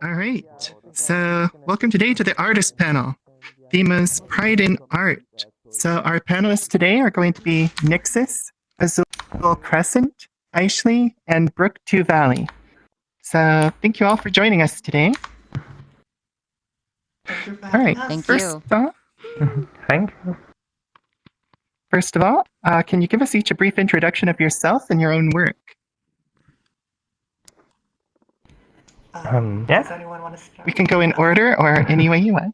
All right. So, welcome today to the artist panel. Theme is Pride in Art. So, our panelists today are going to be Nixus, Azul Crescent, Ashley, and Brook Two Valley. So, thank you all for joining us today. Thank you for All having right. us. Thank First you. off, Thank you. first of all, can you give us each a brief introduction of yourself and your own work? Yeah. Does anyone want to start? We can go in order or any way you want.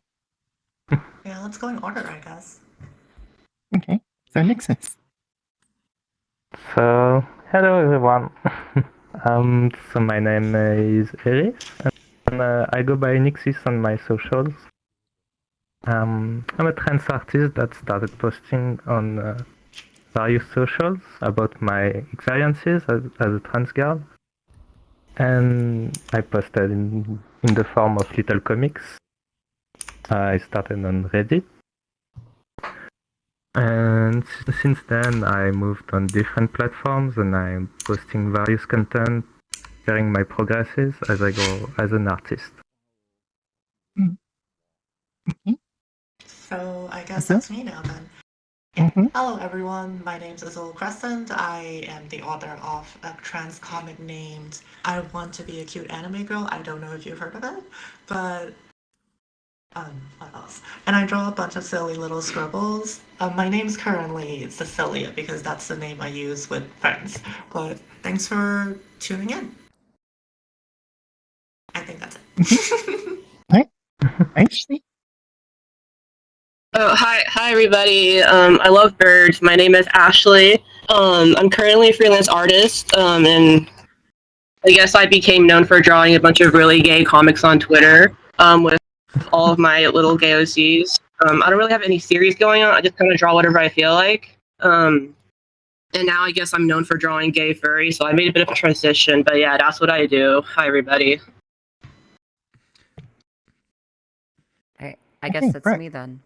Yeah, let's go in order, I guess. Okay. So, Nixus. So, hello everyone. So my name is Eris, and I go by Nixis on my socials. I'm a trans artist that started posting on various socials about my experiences as a trans girl, and I posted in the form of little comics. I started on Reddit. And since then, I moved on different platforms and I'm posting various content, sharing my progresses as I go as an artist. Mm-hmm. So I guess Azul? that's me now then. Mm-hmm. Hello everyone, my name's Azul Crescent. I am the author of a trans comic named I Want to Be a Cute Anime Girl. I don't know if you've heard of it, but what else? And I draw a bunch of silly little scribbles. My name's currently Cecilia because that's the name I use with friends. But thanks for tuning in. I think that's it. Right. Ashley? Oh, hi everybody. I love birds. My name is Ashley. I'm currently a freelance artist, and I guess I became known for drawing a bunch of really gay comics on Twitter, with all of my little gay OCs. I don't really have any series going on. I just kind of draw whatever I feel like. And now I guess I'm known for drawing gay furry, so I made a bit of a transition. But yeah, that's what I do. Hi everybody. I guess Okay, that's Brooke. me then.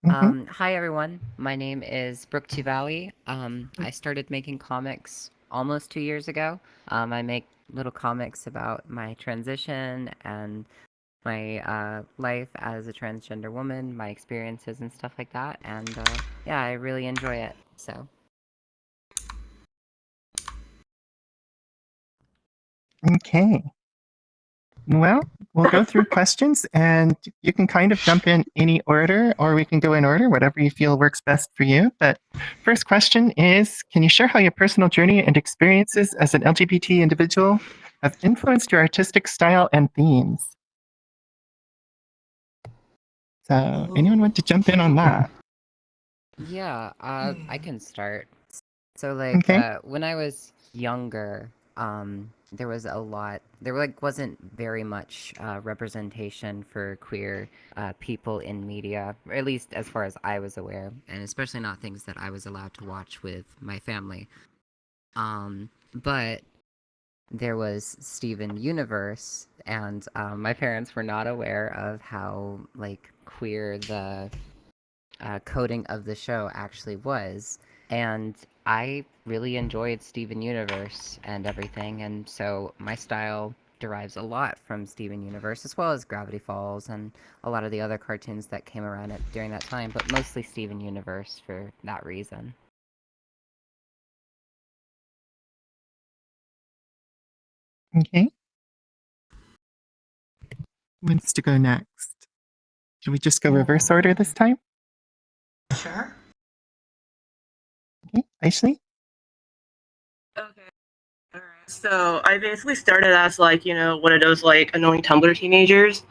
Mm-hmm. Hi everyone. My name is Brook Two Valley. I started making comics almost 2 years ago. I make little comics about my transition and my life as a transgender woman, my experiences and stuff like that. And yeah, I really enjoy it. So. Okay. Well, we'll go through questions and you can kind of jump in any order or we can go in order, whatever you feel works best for you. But first question is, can you share how your personal journey and experiences as an LGBT individual have influenced your artistic style and themes? So anyone want to jump in on that? Yeah, I can start. So Okay. when I was younger, there was a lot. There wasn't very much representation for queer people in media, or at least as far as I was aware, and especially not things that I was allowed to watch with my family. But there was Steven Universe, and my parents were not aware of how queer the coding of the show actually was. And I really enjoyed Steven Universe and everything, and so my style derives a lot from Steven Universe, as well as Gravity Falls and a lot of the other cartoons that came around during that time, but mostly Steven Universe for that reason. Okay. Who wants to go next? Should we just go reverse order this time? Sure. Okay. Ashley? Okay. Alright. So I basically started as one of those annoying Tumblr teenagers.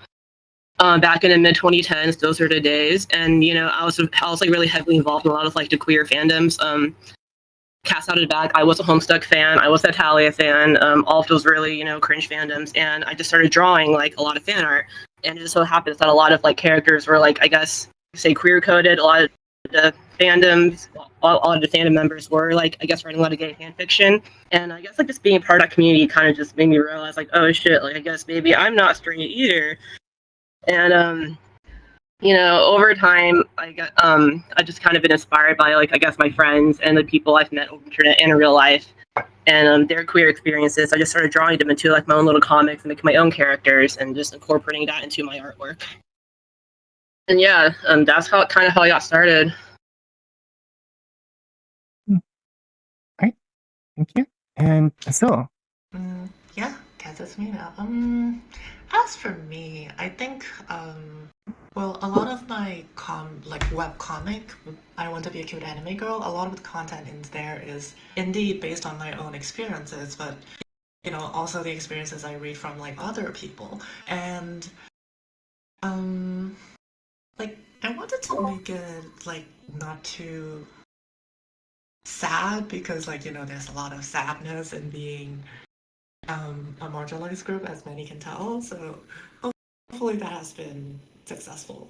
Back in the mid 2010s, those are the days, and I was really heavily involved in a lot of the queer fandoms. Cast Out of the Bag, I was a Homestuck fan, I was a Talia fan, all of those really cringe fandoms, and I just started drawing a lot of fan art, and it just so happens that a lot of characters were I guess say queer coded. A lot of the fandoms, all of the fandom members were I guess writing a lot of gay fan fiction, and I guess just being a part of that community kind of just made me realize oh shit, I guess maybe I'm not straight either. And over time, I just kind of been inspired by I guess my friends and the people I've met over the internet and in real life, and their queer experiences. I just started drawing them into like my own little comics and making my own characters and just incorporating that into my artwork. And yeah, that's how I got started. All right, thank you. And Azul. Yeah, guess it's me now. As for me, I think well, a lot of my web comic, I Want to Be a Cute Anime Girl, a lot of the content in there is indeed based on my own experiences, but also the experiences I read from like other people. And like I wanted to make it like not too sad because there's a lot of sadness in being a marginalized group, as many can tell. So hopefully that has been successful.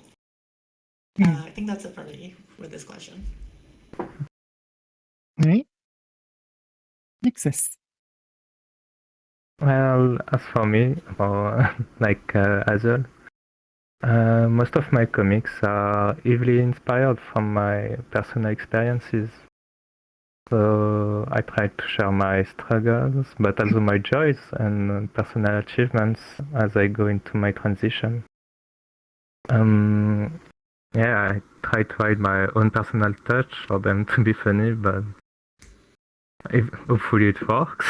I think that's it for me with this question. All right. Nixus. Well, as for me, or like Azul, most of my comics are heavily inspired from my personal experiences. So I try to share my struggles, but also my joys and personal achievements as I go into my transition. Yeah, I try to hide my own personal touch for them to be funny, but hopefully it works.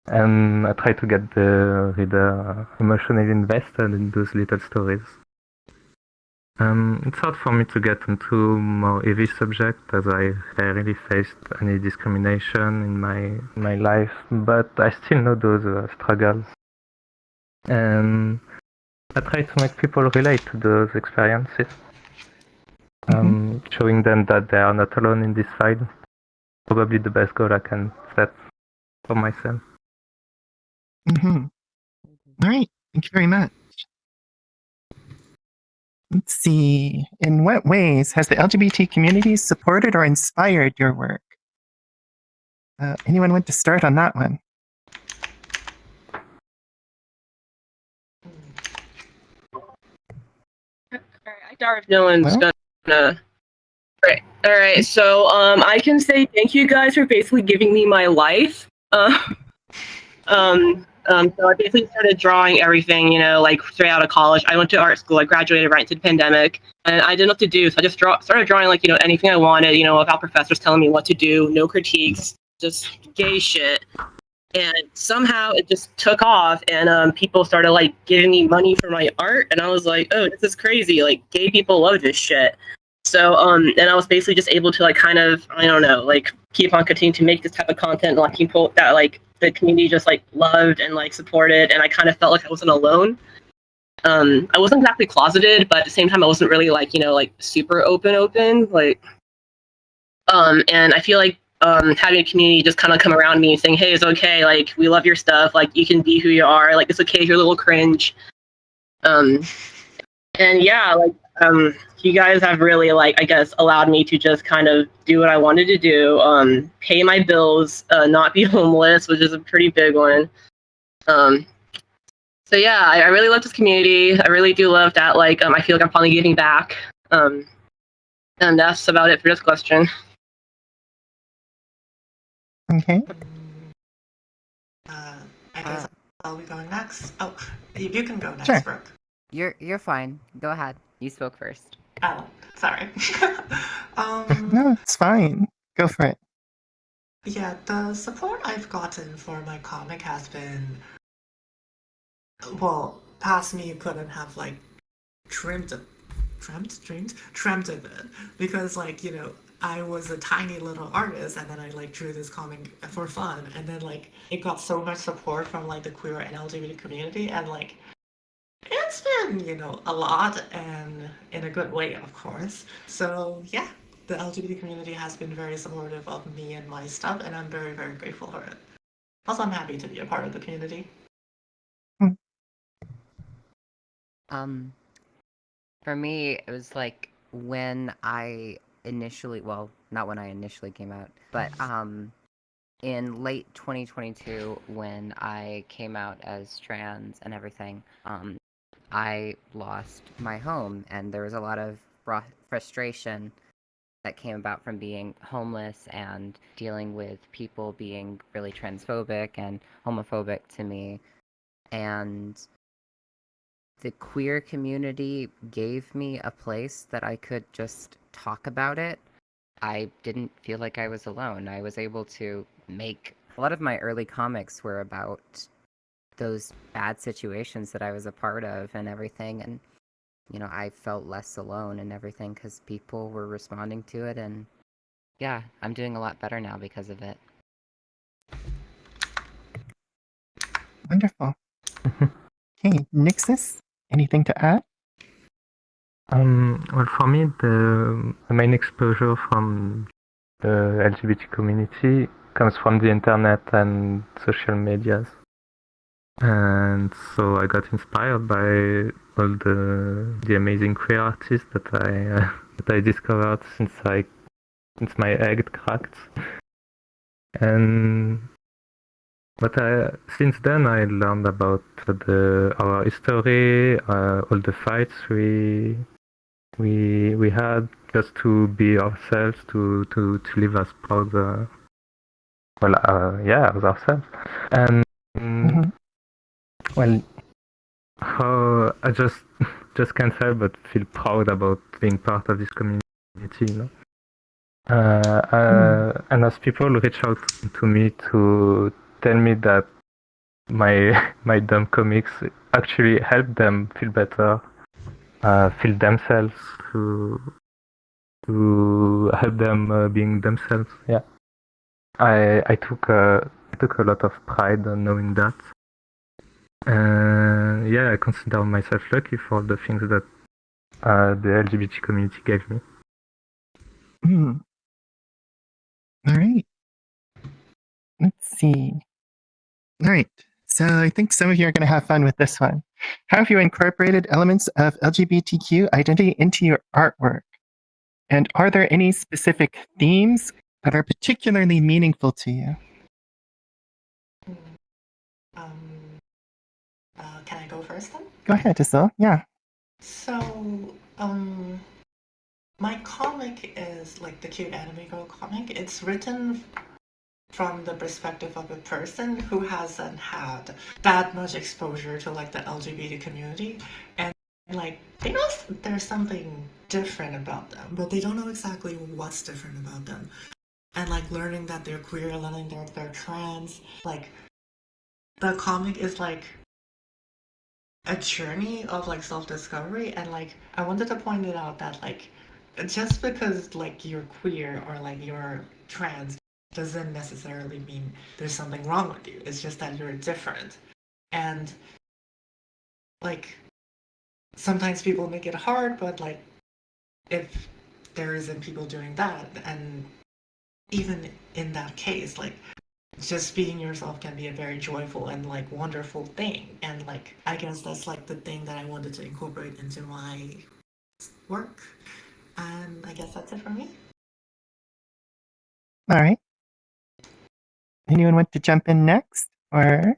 And I try to get the reader emotionally invested in those little stories. It's hard for me to get into more heavy subjects as I rarely faced any discrimination in my life, but I still know those struggles. And I try to make people relate to those experiences, showing them that they are not alone in this fight. Probably the best goal I can set for myself. All right, thank you very much. Let's see. In what ways has the LGBT community supported or inspired your work? Anyone want to start on that one? I doubt if no one's gonna. All right. So I can say thank you guys for basically giving me my life. So I basically started drawing everything, like straight out of college. I went to art school. I graduated right into the pandemic, and I didn't know what to do. So I just started drawing, like, anything I wanted, without professors telling me what to do, no critiques, just gay shit. And somehow it just took off, and people started, like, giving me money for my art, and I was like, oh, this is crazy. Like, gay people love this shit. So, and I was basically just able to, like, kind of, I don't know, like, keep on continuing to make this type of content, and, like, people that, like, the community just, like, loved and, like, supported, and I kind of felt like I wasn't alone. I wasn't exactly closeted, but at the same time, I wasn't really, like, like, super open, like, and I feel like, having a community just kind of come around me and saying, hey, it's okay, like, we love your stuff, like, you can be who you are, like, it's okay if you're a little cringe. And yeah, like, you guys have really, like, I guess, allowed me to just kind of do what I wanted to do, pay my bills, not be homeless, which is a pretty big one. So yeah, I really love this community. I really do love that, like, I feel like I'm finally giving back. And that's about it for this question. Okay. I guess I'll be going next. Oh, you can go next, Sure. Brooke. You're fine. Go ahead. You spoke first. Oh, sorry. No, it's fine. Go for it. Yeah, the support I've gotten for my comic has been, well, past me couldn't have, like, dreamt of it, because, like, I was a tiny little artist, and then I, like, drew this comic for fun, and then, like, it got so much support from, like, the queer and LGBT community, and, like, it's been, a lot, and in a good way, of course. So yeah, the LGBT community has been very supportive of me and my stuff, and I'm very, very grateful for it. Also, I'm happy to be a part of the community. For me, it was like when I initially, well, not when I initially came out, but in late 2022, when I came out as trans and everything, I lost my home, and there was a lot of frustration that came about from being homeless and dealing with people being really transphobic and homophobic to me. And the queer community gave me a place that I could just talk about it. I didn't feel like I was alone. I was able to make a lot of my early comics were about those bad situations that I was a part of and everything. And, you know, I felt less alone and everything because people were responding to it. And yeah, I'm doing a lot better now because of it. Wonderful. Okay, Nixus, anything to add? Well, for me, the main exposure from the LGBT community comes from the internet and social medias. And so I got inspired by all the amazing queer artists that I discovered since my egg cracked. And since then I learned about our history, all the fights we had just to be ourselves, to live as proud, as ourselves. And well, how I just can't help but feel proud about being part of this community, you know. And as people reach out to me to tell me that my dumb comics actually help them feel better, feel themselves, to help them being themselves. Yeah, I took a lot of pride in knowing that. Yeah, I consider myself lucky for the things that the LGBT community gave me. All right. Let's see. All right. So I think some of you are going to have fun with this one. How have you incorporated elements of LGBTQ identity into your artwork? And are there any specific themes that are particularly meaningful to you? Can I go first then? Go ahead, Isil. Yeah. So, my comic is like the cute anime girl comic. It's written from the perspective of a person who hasn't had that much exposure to like the LGBT community, and like they know there's something different about them, but they don't know exactly what's different about them. And like learning that they're queer, learning that they're trans, like the comic is like a journey of like self-discovery. And like I wanted to point it out that like just because like you're queer or like you're trans doesn't necessarily mean there's something wrong with you. It's just that you're different. And like sometimes people make it hard, but like if there isn't people doing that, and even in that case, like just being yourself can be a very joyful and like wonderful thing. And like I guess that's like the thing that I wanted to incorporate into my work. And I guess that's it for me. All right. Anyone want to jump in next? Or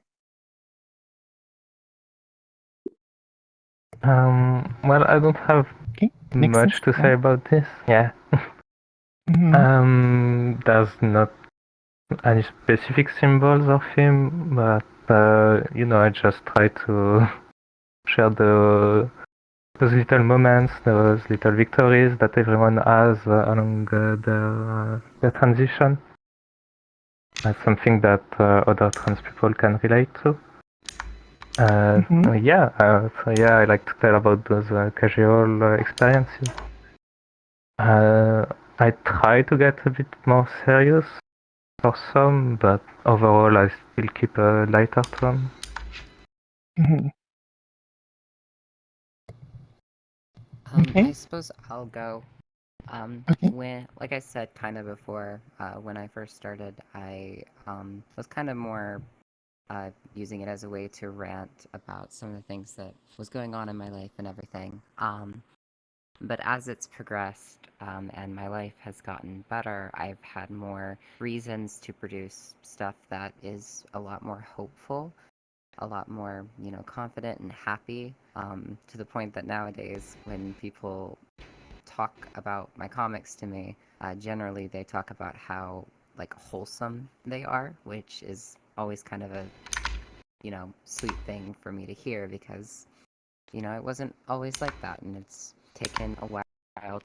Well, I don't have much to say about this. Yeah. There's not any specific symbols of him, but I just try to share those little moments, those little victories that everyone has along their transition. That's something that other trans people can relate to. I like to tell about those casual experiences. I try to get a bit more serious for some, but overall I still keep a lighter tone. I suppose I'll go. Okay. When, like I said, kind of before, when I first started, I was kind of more using it as a way to rant about some of the things that was going on in my life and everything. But as it's progressed and my life has gotten better, I've had more reasons to produce stuff that is a lot more hopeful, a lot more, confident and happy, to the point that nowadays when people talk about my comics to me, generally they talk about how like wholesome they are, which is always kind of a, you know, sweet thing for me to hear because, you know, it wasn't always like that, and it's taken a while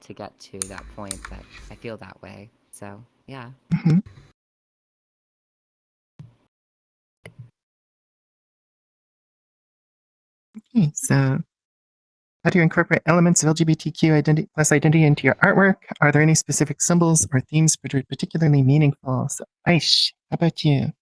to get to that point that I feel that way. So yeah. Mhm. Okay, so how do you incorporate elements of LGBTQ identity into your artwork? Are there any specific symbols or themes which are particularly meaningful? So, Aish, how about you?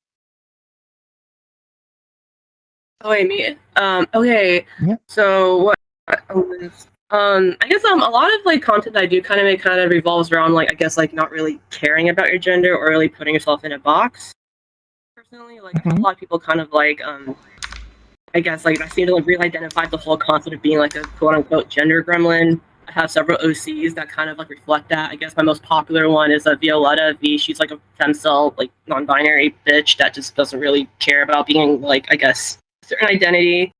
Oh wait, me. Okay. Yeah. So what? I guess a lot of like content I do kind of make kind of revolves around like I guess like not really caring about your gender or really putting yourself in a box. Personally, like I feel a lot of people kind of like I guess like I seem to like really identify the whole concept of being like a quote unquote gender gremlin. I have several OCs that kind of like reflect that. I guess my most popular one is a Violetta V. She's like a femcel, like non-binary bitch that just doesn't really care about being like I guess a certain identity.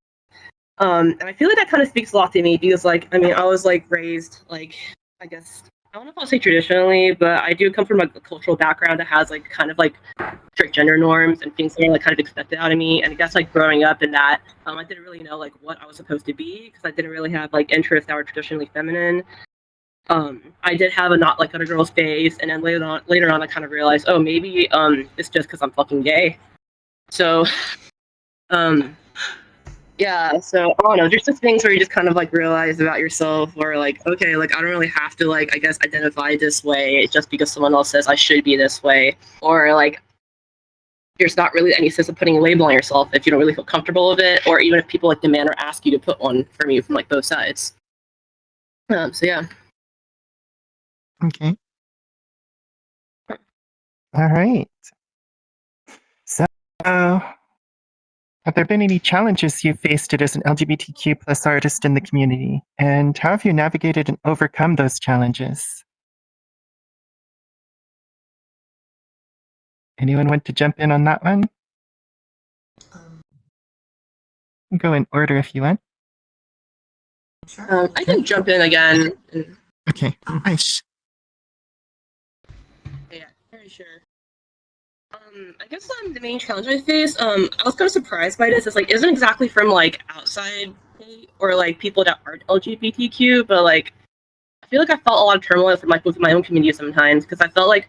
And I feel like that kind of speaks a lot to me because like I mean I was like raised like I guess I don't know if I'll say traditionally, but I do come from a cultural background that has like kind of like strict gender norms and things that are like kind of expected out of me. And I guess like growing up in that, I didn't really know like what I was supposed to be because I didn't really have like interests that were traditionally feminine. I did have a not like other girls phase, and then later on I kind of realized, oh maybe it's just because I'm fucking gay. So um yeah, so I don't know, there's just things where you just kind of like realize about yourself or like, okay, like I don't really have to like I guess identify this way just because someone else says I should be this way. Or like there's not really any sense of putting a label on yourself if you don't really feel comfortable with it, or even if people like demand or ask you to put one from you from like both sides. So yeah. Okay. All right. So, have there been any challenges you've faced as an LGBTQ plus artist in the community? And how have you navigated and overcome those challenges? Anyone want to jump in on that one? Um, Go in order if you want. sure. I can jump in again. Okay. Aish. Yeah, very sure. I guess the main challenge I face, I was kind of surprised by this. It's like isn't exactly from like outside or like people that aren't LGBTQ, but like I feel like I felt a lot of turmoil from like with my own community sometimes because I felt like,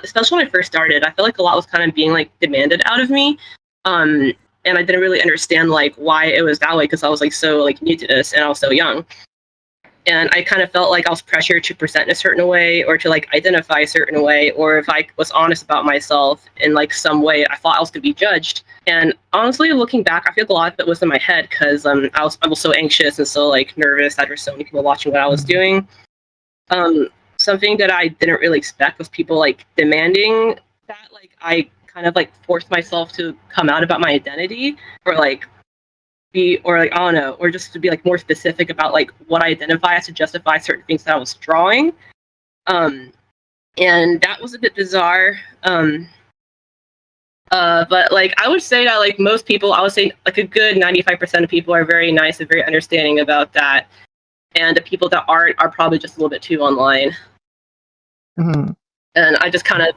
especially when I first started, I felt like a lot was kind of being like demanded out of me, and I didn't really understand like why it was that way because I was like so like new to this and I was so young. And I kind of felt like I was pressured to present in a certain way or to like identify a certain way, or if I was honest about myself in like some way, I thought I was going to be judged. And honestly, looking back, I feel like a lot of it was in my head because I was so anxious and so like nervous that there were so many people watching what I was doing. Something that I didn't really expect was people like demanding that like I kind of like forced myself to come out about my identity or like be or like I don't know, or just to be like more specific about like what I identify as to justify certain things that I was drawing. And that was a bit bizarre. But like I would say that like most people, I would say like a good 95% of people are very nice and very understanding about that. And the people that aren't are probably just a little bit too online. Mhm. And I just kind of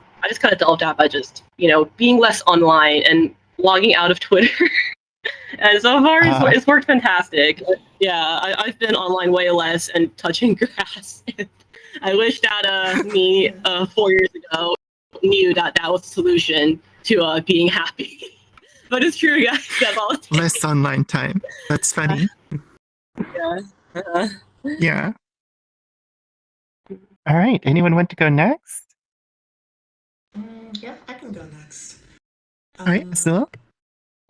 delved out by just, you know, being less online and logging out of Twitter. And so far, it's worked fantastic. Yeah, I've been online way less and touching grass. I wish that me 4 years ago knew that that was the solution to being happy. But it's true, guys. That's all it takes. Less online time. That's funny. Yeah. Yeah. All right. Anyone want to go next? Yeah, I can go next. All right. So,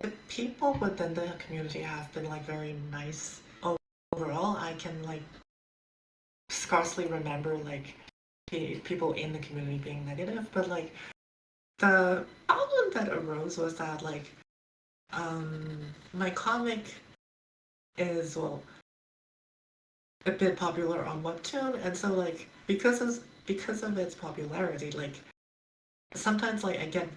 The people within the community have been like very nice overall. I can like scarcely remember like people in the community being negative, but like the problem that arose was that like my comic is well a bit popular on Webtoon, and so like because of its popularity, like sometimes like I get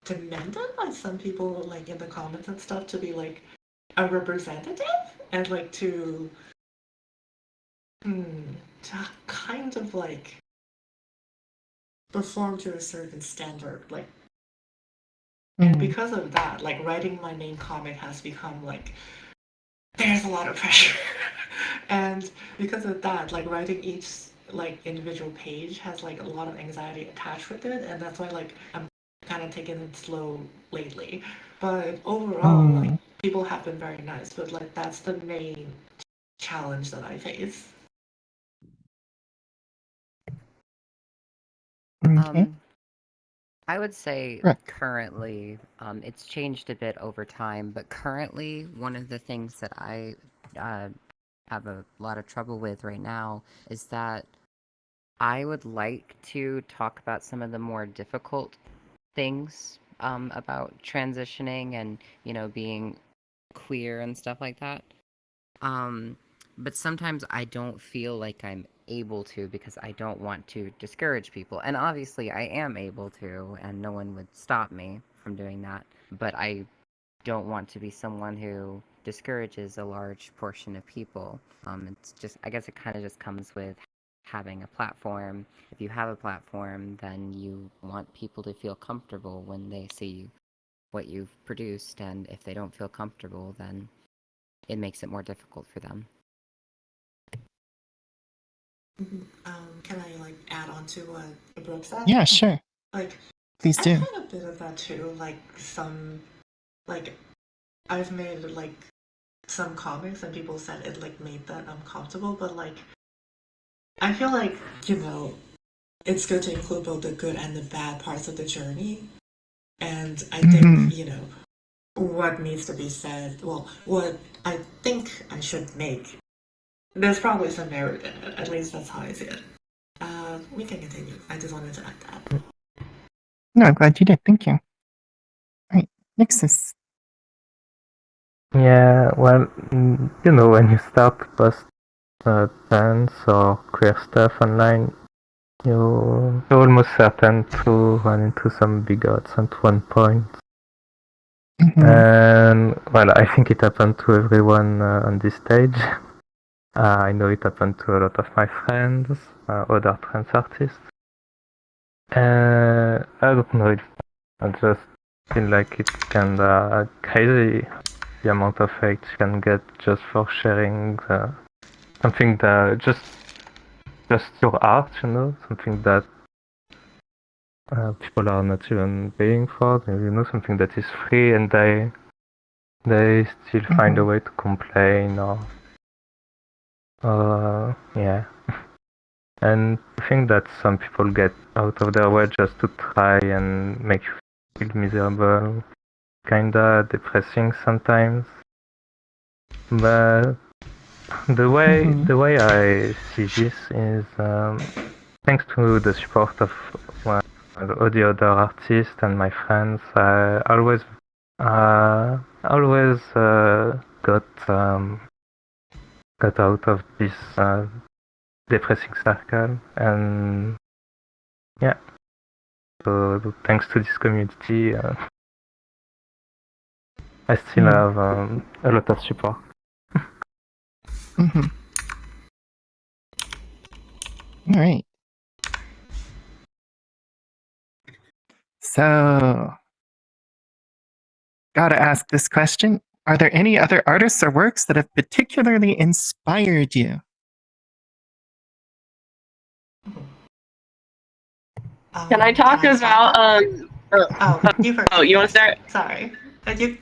demanded by some people like in the comments and stuff to be like a representative and like to To kind of like perform to a certain standard, like, and because of that, like writing my main comic has become like there's a lot of pressure, and because of that, like writing each like individual page has like a lot of anxiety attached with it, and that's why like I'm kind of taking it slow lately. But overall, like people have been very nice, but like that's the main challenge that I face. Okay. I would say Right. currently, it's changed a bit over time, but currently, one of the things that I have a lot of trouble with right now is that I would like to talk about some of the more difficult things about transitioning and, being queer and stuff like that. But sometimes I don't feel like I'm able to because I don't want to discourage people. And obviously I am able to, and no one would stop me from doing that. But I don't want to be someone who discourages a large portion of people. It's just, I guess it kind of just comes with having a platform. If you have a platform, then you want people to feel comfortable when they see what you've produced. And if they don't feel comfortable, then it makes it more difficult for them. Can I like add on to what Brooke said? Yeah, sure. Like, Please I've do. had a bit of that too. Like I've made like some comics and people said it like made that uncomfortable, but like I feel like it's good to include both the good and the bad parts of the journey, and I think what needs to be said. Well, what I think I should make. There's probably some merit in it. At least that's how I see it. We can continue. I just wanted to add that. No, I'm glad you did. Thank you. All right, Nixus. Yeah, well, when you start to post trans or queer stuff online, you're almost certain to run into some bigots at one point. And, well, I think it happened to everyone on this stage. I know it happened to a lot of my friends, other trans artists. I don't know, I just feel like it's kinda crazy the amount of hate you can get just for sharing something that just your art, something that people are not even paying for, something that is free, and they still find a way to complain or yeah. And I think that some people get out of their way just to try and make you feel miserable, kinda depressing sometimes. But the way I see this is thanks to the support of all the other artists and my friends. I always got out of this depressing circle, and yeah. So thanks to this community, I still have a lot of support. All right. So, gotta ask this question. Are there any other artists or works that have particularly inspired you? Can I talk about you first. Oh, you want to start? Sorry. Okay,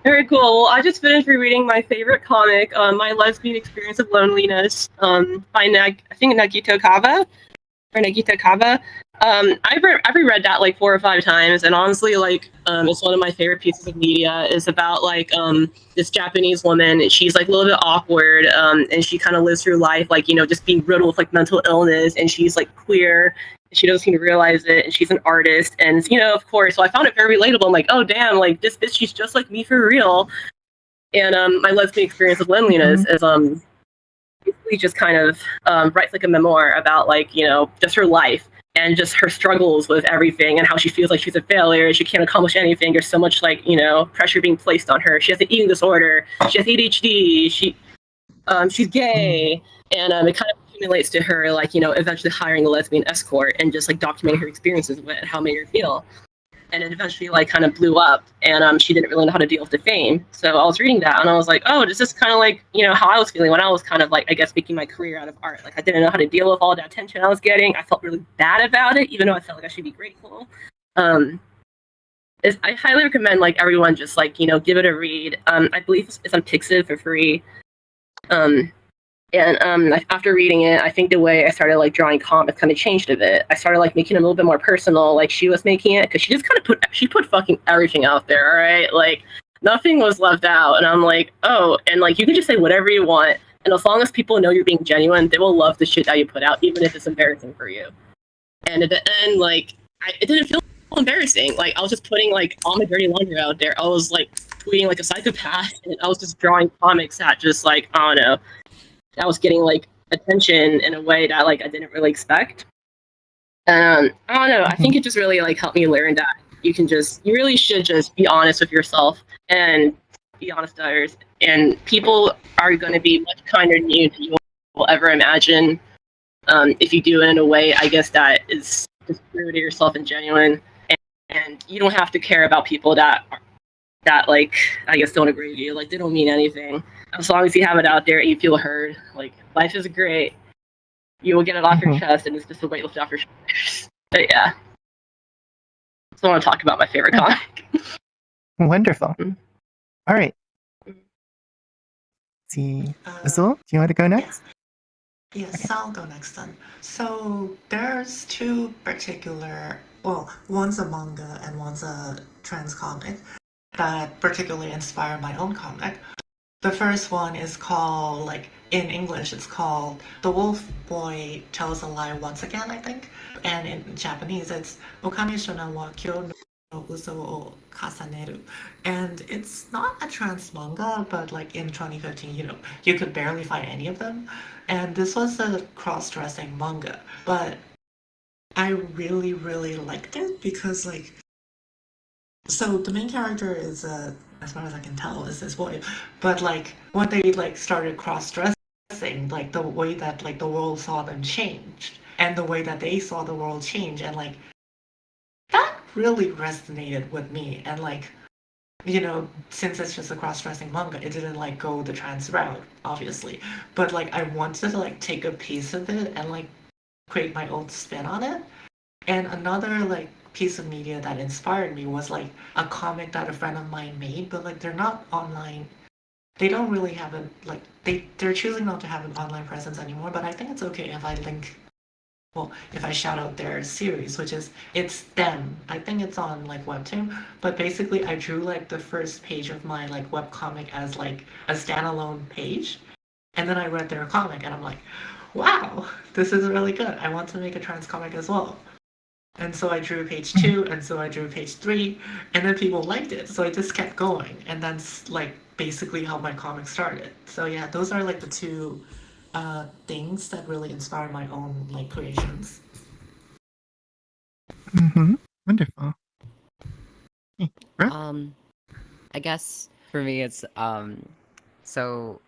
very cool. Well, I just finished rereading my favorite comic, My Lesbian Experience of Loneliness, by Nagito Kava. I've reread that like 4 or 5 times, and honestly, like, it's one of my favorite pieces of media. It's about like this Japanese woman. She's like a little bit awkward, and she kind of lives through life like just being riddled with like mental illness, and she's like queer. And she doesn't seem to realize it, and she's an artist, and of course. So I found it very relatable. I'm like, oh damn, like this bitch, she's just like me for real. And My Lesbian Experience of Loneliness is basically just kind of writes like a memoir about like just her life and just her struggles with everything and how she feels like she's a failure. She can't accomplish anything. There's so much like pressure being placed on her. She has an eating disorder. She has ADHD. she's gay, and it kind of accumulates to her, like, eventually hiring a lesbian escort and just like documenting her experiences with it, how it made her feel. And it eventually like kind of blew up, and she didn't really know how to deal with the fame. So I was reading that, and I was like, oh, this is kind of like how I was feeling when I was kind of like, I guess, making my career out of art. Like I didn't know how to deal with all that attention I was getting. I felt really bad about it, even though I felt like I should be grateful. I highly recommend like everyone just like give it a read. I believe it's on Pixiv for free. After reading it, I think the way I started like drawing comics kind of changed a bit. I started like making it a little bit more personal, like she was making it, because she just kind of put fucking everything out there. All right, like nothing was left out, and I'm like, oh, and like you can just say whatever you want, and as long as people know you're being genuine, they will love the shit that you put out, even if it's embarrassing for you. And at the end, like it didn't feel embarrassing. Like I was just putting like all my dirty laundry out there. I was like tweeting like a psychopath, and I was just drawing comics that just like I don't know. I was getting like attention in a way that like I didn't really expect. I don't know. I think it just really like helped me learn that you really should just be honest with yourself and be honest to others. And people are going to be much kinder to you than you will ever imagine. If you do it in a way, I guess, that is just true to yourself and genuine. And you don't have to care about people that like I guess don't agree with you. Like they don't mean anything. As long as you have it out there and you feel heard, like life is great. You will get it off your chest, and it's just a weight lifted off your shoulders. But yeah, so I want to talk about my favorite comic. Wonderful. All right. Let's see, Azul, do you want to go next? Yes, okay. I'll go next then. So there's two particular, well, one's a manga and one's a trans comic that particularly inspired my own comic. The first one is called, like, in English, it's called The Wolf Boy Tells a Lie Once Again, I think. And in Japanese, it's Okami Shona wa Kyo no Uso o Kasaneru. And it's not a trans manga, but like in 2015, you could barely find any of them. And this was a cross-dressing manga. But I really, really liked it because, like, so the main character is as far as I can tell, is this boy. But like when they like started cross-dressing, like the way that like the world saw them changed, and the way that they saw the world change, and like that really resonated with me. And like since it's just a cross-dressing manga, it didn't like go the trans route, obviously. But like I wanted to like take a piece of it and like create my own spin on it. And another like piece of media that inspired me was like a comic that a friend of mine made, but like they're not online. They don't really have a like they're choosing not to have an online presence anymore, but I think it's okay if I if I shout out their series, which is It's Them. I think it's on like Webtoon, but basically I drew like the first page of my like webcomic as like a standalone page, and then I read their comic and I'm like, wow, this is really good. I want to make a trans comic as well. And so I drew page 2, and so I drew page 3, and then people liked it, so I just kept going, and that's like basically how my comic started. So yeah, those are like the two things that really inspire my own like creations. Wonderful. I guess for me it's so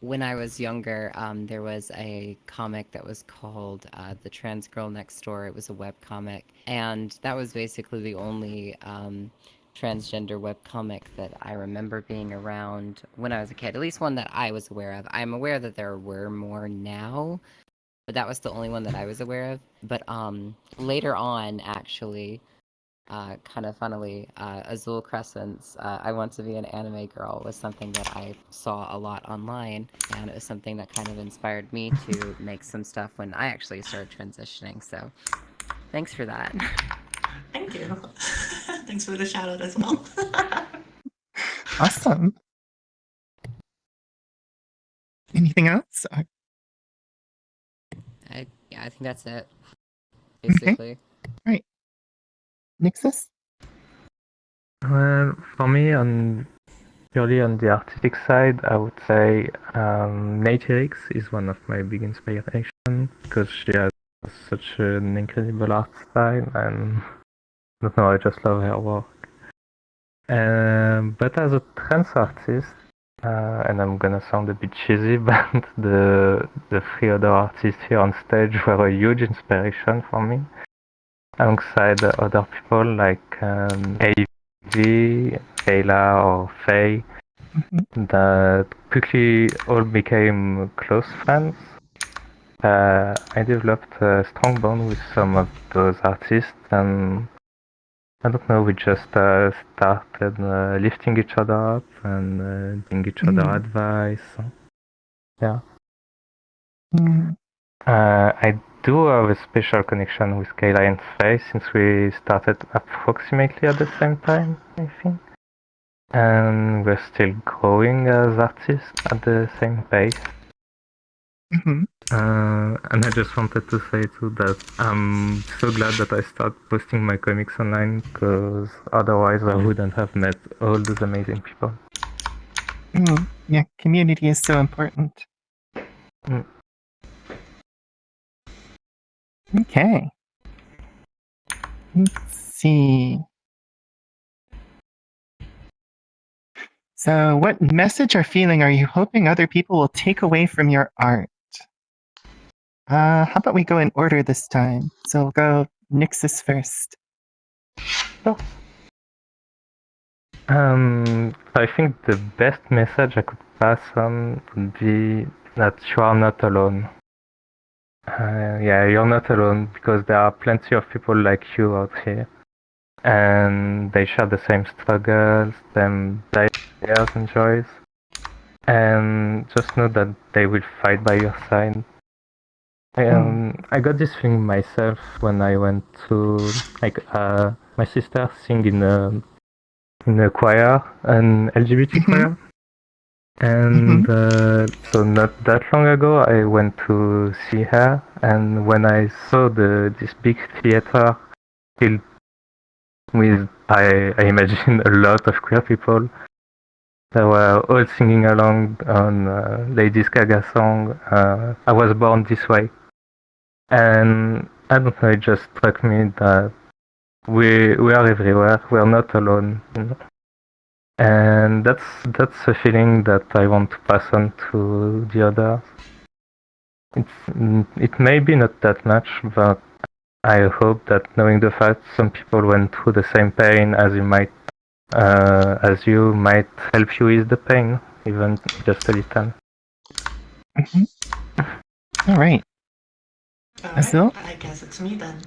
when I was younger, there was a comic that was called The Trans Girl Next Door. It was a webcomic, and that was basically the only transgender webcomic that I remember being around when I was a kid, at least one that I was aware of. I'm aware that there were more now, but that was the only one that I was aware of. But later on, actually, kind of funnily, Azul Crescent's I Want to Be an Anime Girl was something that I saw a lot online, and it was something that kind of inspired me to make some stuff when I actually started transitioning, so thanks for that. Thank you. Thanks for the shout out as well. Awesome. Anything else? I think that's it, basically. Okay. Right. Nixus? Well, for me, purely on the artistic side, I would say Natirix is one of my big inspiration because she has such an incredible art style, and I don't know, I just love her work. But as a trans artist, and I'm gonna sound a bit cheesy, but the three other artists here on stage were a huge inspiration for me, alongside other people like AV, Kayla, or Faye, that quickly all became close friends. I developed a strong bond with some of those artists, and I don't know, we just started lifting each other up and giving each other advice. Yeah. I do have a special connection with Kayla and Faye since we started approximately at the same time, I think. And we're still growing as artists at the same pace. And I just wanted to say too that I'm so glad that I started posting my comics online, because otherwise I wouldn't have met all those amazing people. Yeah, community is so important. Okay. Let's see. So, what message or feeling are you hoping other people will take away from your art? How about we go in order this time? So we'll go Nixus first. Sure. I think the best message I could pass on would be that you are not alone. Yeah, you're not alone, because there are plenty of people like you out here, and they share the same struggles, same desires and joys, and just know that they will fight by your side. I got this thing myself when I went to my sister sing in a choir, an LGBT choir. And so not that long ago, I went to see her, and when I saw this big theater filled with, I imagine, a lot of queer people, they were all singing along on Lady Gaga song, I Was Born This Way. And I don't know, it just struck me that we are everywhere, we are not alone, you know? And that's a feeling that I want to pass on to the others. It may be not that much, but I hope that knowing the fact some people went through the same pain as you might help you ease the pain, even just a little. All right. Alright, I guess it's me then.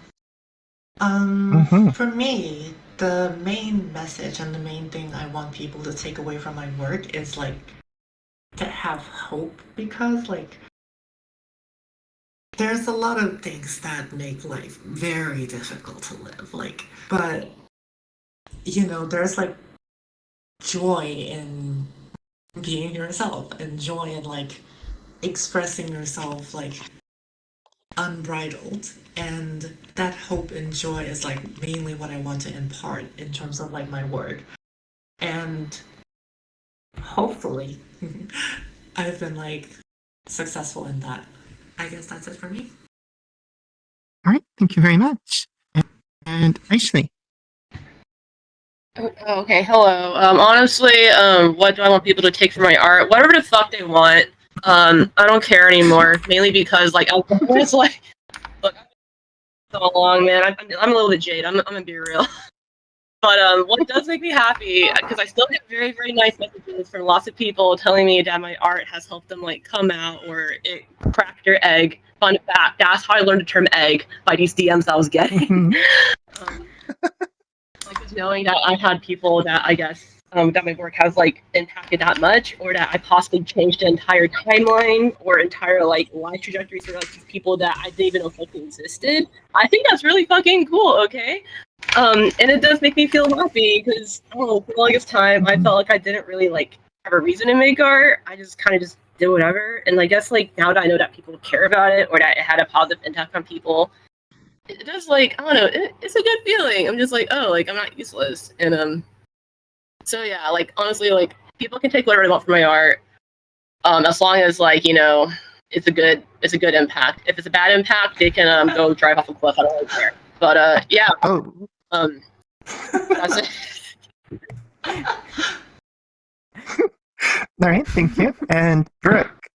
For me, the main message and the main thing I want people to take away from my work is like to have hope, because like there's a lot of things that make life very difficult to live, like, but you know, there's like joy in being yourself and joy in like expressing yourself like unbridled, and that hope and joy is like mainly what I want to impart in terms of like my work. And hopefully I've been like successful in that. I guess that's it for me. All right, thank you very much. And Ashley. Okay, hello. Honestly, what do I want people to take from my art? Whatever the fuck they want. I don't care anymore. Mainly because, like, it's like, look, I've been so long, man. I'm a little bit jaded. I'm gonna be real. But what does make me happy, because I still get very, very nice messages from lots of people telling me that my art has helped them like come out, or it cracked their egg. Fun fact: that's how I learned the term "egg" by these DMs I was getting. Like just knowing that I've had people that I guess that my work has like impacted that much, or that I possibly changed the entire timeline or entire like life trajectories for like these people that I didn't even know fucking existed. I think that's really fucking cool. Okay. And it does make me feel happy, because I don't know, for the longest time I felt like I didn't really like have a reason to make art. I just kind of just did whatever. And I guess like now that I know that people care about it, or that it had a positive impact on people, it does, like, I don't know, it's a good feeling. I'm just like, oh, like I'm not useless. And so yeah, like honestly, like people can take whatever they want from my art, as long as like, you know, it's a good impact. If it's a bad impact, they can go drive off a cliff. I don't really care. But yeah. That's it. All right, thank you. And Brooke.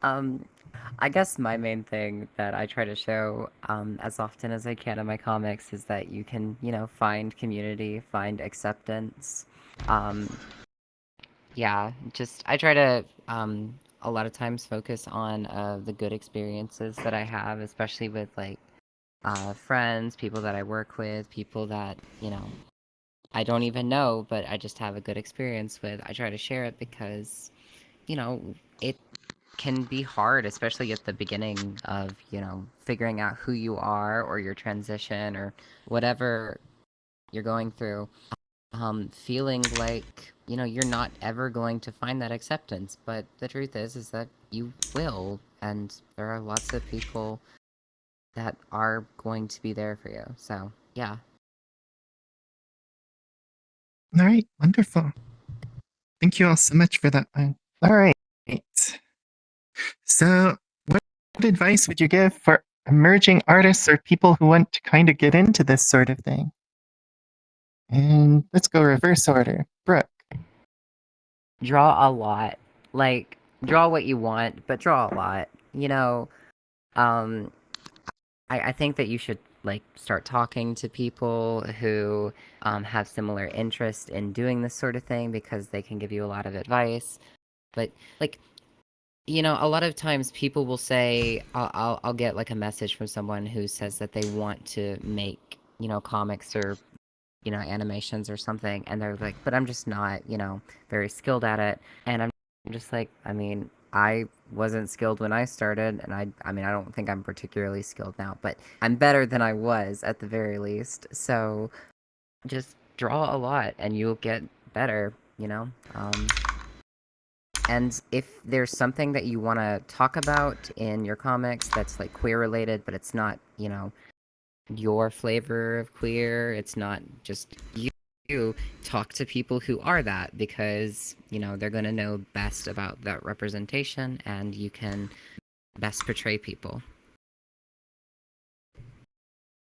I guess my main thing that I try to show as often as I can in my comics is that you can, find community, find acceptance. Yeah, just I try to a lot of times focus on the good experiences that I have, especially with like friends, people that I work with, people that, I don't even know, but I just have a good experience with. I try to share it because, it can be hard, especially at the beginning of, figuring out who you are or your transition or whatever you're going through. Feeling like, you're not ever going to find that acceptance. But the truth is that you will. And there are lots of people that are going to be there for you. So, yeah. All right, wonderful. Thank you all so much for that one. All right. So, what advice would you give for emerging artists or people who want to kind of get into this sort of thing? And let's go reverse order. Brooke. Draw a lot. Like, draw what you want, but draw a lot. Um, I think that you should like start talking to people who have similar interest in doing this sort of thing because they can give you a lot of advice. But like, a lot of times people will say, I'll get like a message from someone who says that they want to make, comics or, animations or something. And they're like, but I'm just not, very skilled at it. And I'm just like, I mean, I wasn't skilled when I started. And I mean, I don't think I'm particularly skilled now, but I'm better than I was at the very least. So just draw a lot and you'll get better, and if there's something that you want to talk about in your comics that's like queer related, but it's not, your flavor of queer, it's not just you talk to people who are that because, they're going to know best about that representation and you can best portray people.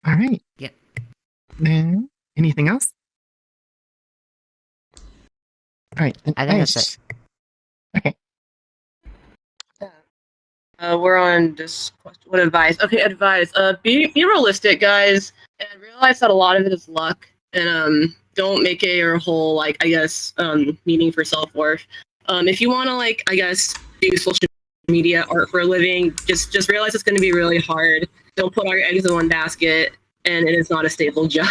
All right. Yeah. Anything else? All right. I think that's it. Okay. We're on this question. What advice? Okay, advice. Be realistic, guys, and realize that a lot of it is luck. And don't make it your whole meaning for self worth. If you want to do social media art for a living, just realize it's going to be really hard. Don't put all your eggs in one basket, and it is not a stable job.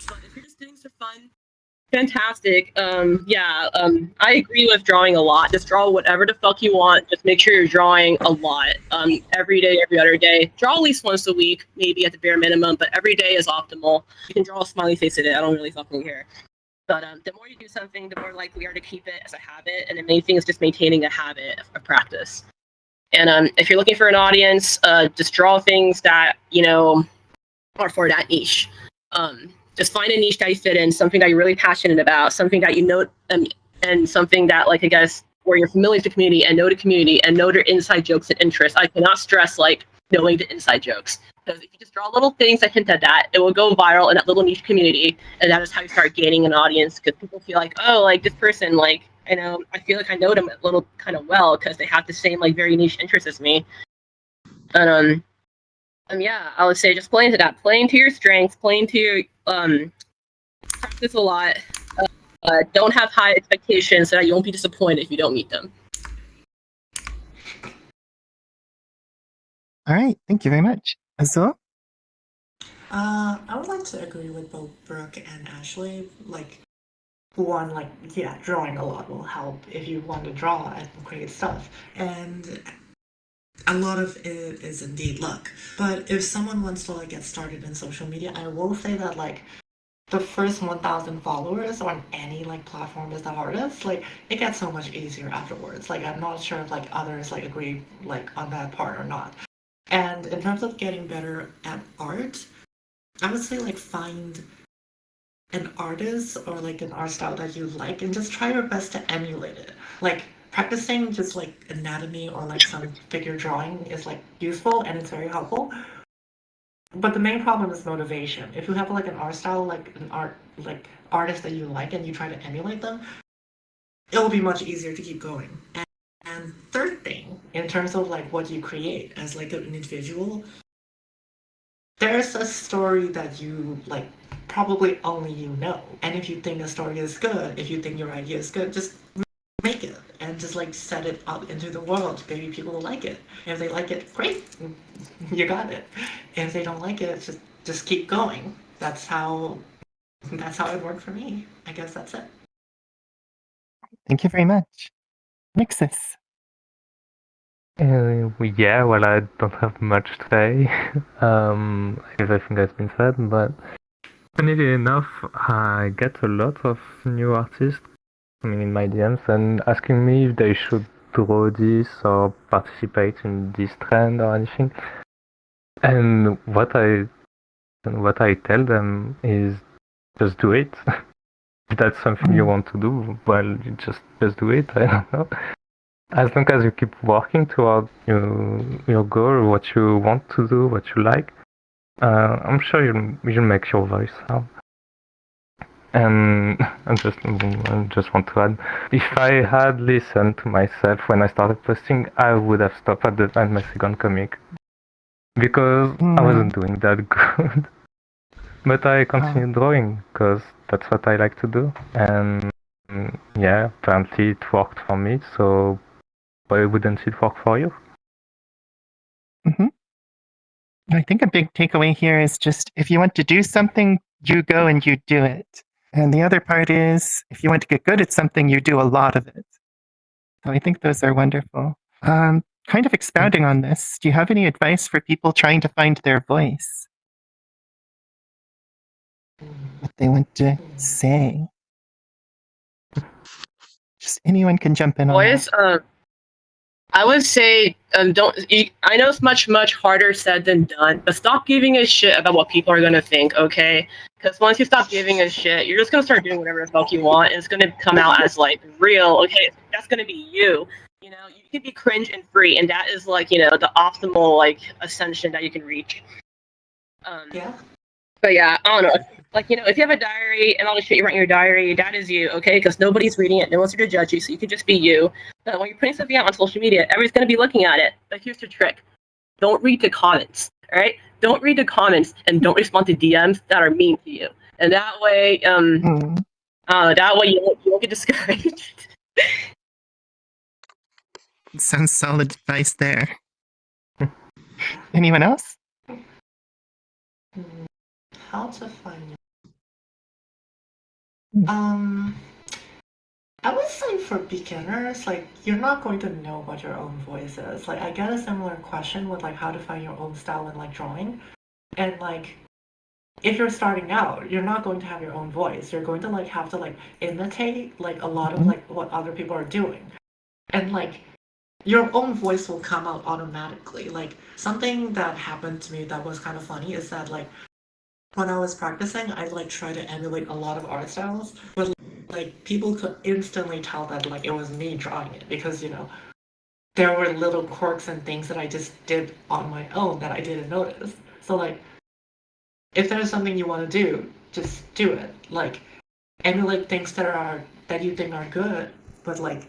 But if you're just doing for fun, fantastic. I agree with drawing a lot. Just draw whatever the fuck you want. Just make sure you're drawing a lot. Every day, every other day. Draw at least once a week, maybe at the bare minimum, but every day is optimal. You can draw a smiley face in it. I don't really fucking care. But the more you do something, the more likely you are to keep it as a habit. And the main thing is just maintaining a habit of practice. And if you're looking for an audience, just draw things that, are for that niche. Just find a niche that you fit in, something that you're really passionate about, something that you know, and something that, where you're familiar with the community and know the community and know their inside jokes and interests. I cannot stress, knowing the inside jokes. Because if you just draw little things that hint at that, it will go viral in that little niche community. And that is how you start gaining an audience, because people feel like, oh, this person, I feel like I know them a little kind of well because they have the same, very niche interests as me. And, I would say just play into that. Play into your strengths. Play into your practice a lot. Don't have high expectations so that you won't be disappointed if you don't meet them. All right. Thank you very much. Azul? I would like to agree with both Brooke and Ashley. Drawing a lot will help if you want to draw and create stuff. And a lot of it is indeed luck. But if someone wants to get started in social media, I will say that the first 1,000 followers on any platform is the hardest. It gets so much easier afterwards. I'm not sure if others agree on that part or not. And in terms of getting better at art, I would say find an artist or an art style that you like and just try your best to emulate it. Practicing just anatomy or some figure drawing is useful and it's very helpful. But the main problem is motivation. If you have an art style, an artist that you like and you try to emulate them, it'll be much easier to keep going. And third thing, in terms of like what you create as like an individual, there's a story that you like probably only you know. And if you think a story is good, if you think your idea is good, just make it and just like set it out into the world. Maybe people will like it. If they like it, great, you got it. If they don't like it, just keep going. That's how it worked for me. I guess that's it. Thank you very much. Nixus. Yeah, well, I don't have much to say. Everything has been said, but funnily enough, I get a lot of new artists coming in my DMs and asking me if they should draw this or participate in this trend or anything. And what I tell them is just do it. If that's something you want to do, well, you just do it. I don't know. As long as you keep working toward your goal, what you want to do, what you like, I'm sure you'll make your voice heard. And I just want to add, if I had listened to myself when I started posting, I would have stopped at my second comic because I wasn't doing that good. But I continued drawing because that's what I like to do, and yeah, apparently it worked for me. So why wouldn't it work for you? I think a big takeaway here is just if you want to do something, you go and you do it. And the other part is if you want to get good at something, you do a lot of it. So I think those are wonderful. Kind of expounding on this, do you have any advice for people trying to find their voice? What they want to say? Just anyone can jump in on that. I would say, don't. I know it's much harder said than done, but stop giving a shit about what people are gonna think, okay? Because once you stop giving a shit, you're just gonna start doing whatever the fuck you want, and it's gonna come out as like real. Okay, that's gonna be you. You know, you can be cringe and free, and that is like the optimal like ascension that you can reach. Yeah. But yeah, I don't know. Like, if you have a diary and all the shit you write in your diary, that is you, okay? Because nobody's reading it. No one's here to judge you, so you can just be you. But when you're putting something out on social media, everybody's going to be looking at it. But here's the trick. Don't read the comments, all right? Don't read the comments and don't respond to DMs that are mean to you. And that way, you won't get discouraged. Sounds solid advice there. Anyone else? How to find I would say for beginners, like you're not going to know what your own voice is. Like I get a similar question with like how to find your own style in like drawing. And like if you're starting out, you're not going to have your own voice. You're going to like have to like imitate like a lot of like what other people are doing. And like your own voice will come out automatically. Like something that happened to me that was kind of funny is that like when I was practicing, I like try to emulate a lot of art styles, but like people could instantly tell that like it was me drawing it because there were little quirks and things that I just did on my own that I didn't notice. So like if there's something you want to do, just do it. Like emulate things that you think are good, but like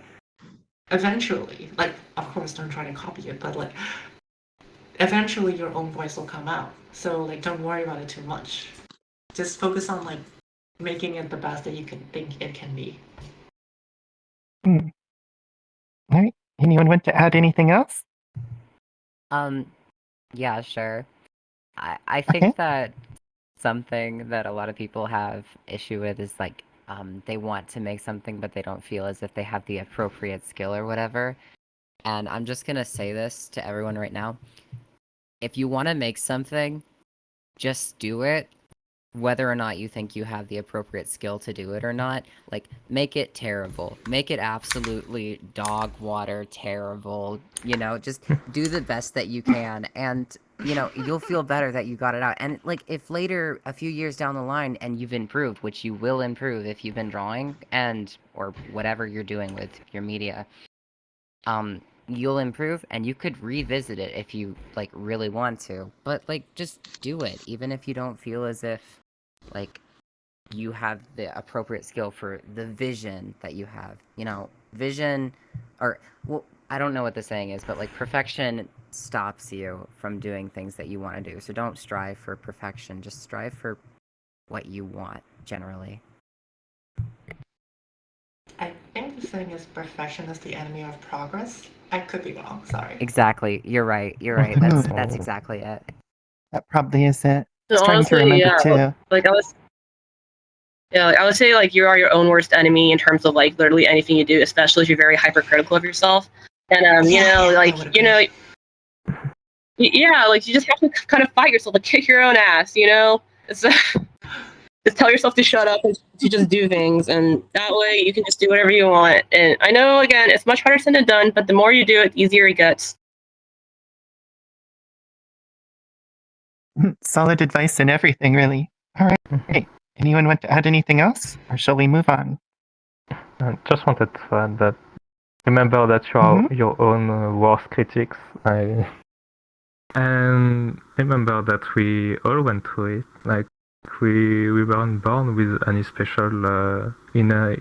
eventually, like of course don't try to copy it, but like eventually your own voice will come out. So like don't worry about it too much. Just focus on like making it the best that you can think it can be. All right. Anyone want to add anything else? Yeah, sure. I think that something that a lot of people have issue with is like they want to make something but they don't feel as if they have the appropriate skill or whatever. And I'm just gonna say this to everyone right now. If you want to make something, just do it, whether or not you think you have the appropriate skill to do it or not. Like, make it terrible. Make it absolutely dog water terrible. Just do the best that you can, and you'll feel better that you got it out. And like, if later, a few years down the line, and you've improved, which you will improve if you've been drawing or whatever you're doing with your media, you'll improve and you could revisit it if you like really want to. But like, just do it, even if you don't feel as if like you have the appropriate skill for the vision that you have. You know, vision, or, well, I don't know what the saying is, but like perfection stops you from doing things that you want to do. So don't strive for perfection, just strive for what you want generally. I think the saying is perfection is the enemy of progress. I could be wrong, sorry. Exactly. You're right. That's exactly it. That probably is it. I So was trying to honestly, remember yeah, too. like I would say like you are your own worst enemy in terms of like literally anything you do, especially if you're very hypercritical of yourself. And yeah, like you just have to kind of fight yourself, like kick your own ass, you know. It's, just tell yourself to shut up and to just do things, and that way you can just do whatever you want. And I know, again, it's much harder said than done, but the more you do it, the easier it gets. Solid advice in everything, really. All right. Hey, anyone want to add anything else, or shall we move on? I just wanted to add that remember that you are your own worst critics. And remember that we all went through it. Like we weren't born with any special inner